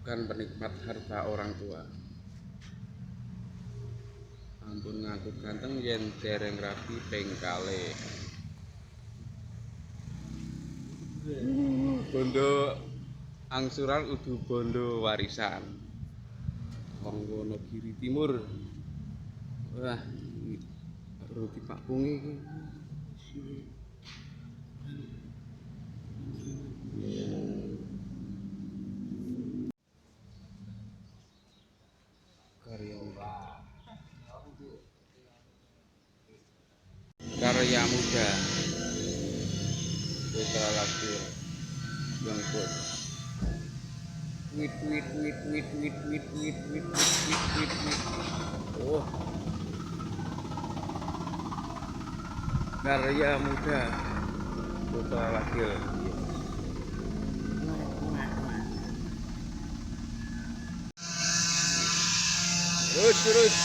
bukan penikmat harta orang tua. Ampun ngaku ganteng yen dereng rapi ping kalih. Bondo angsuran udu bondo warisan. Wonogiri Timur. Wah, roti Pak Pungi iki. Karya muda putra laki yang kuat. Wit. Oh, karya muda putra laki. Terus.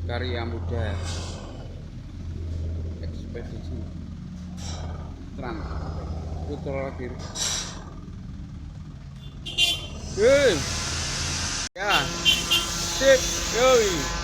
Karya muda ekspedisi Trans putra laki. Ya, sip, yoi.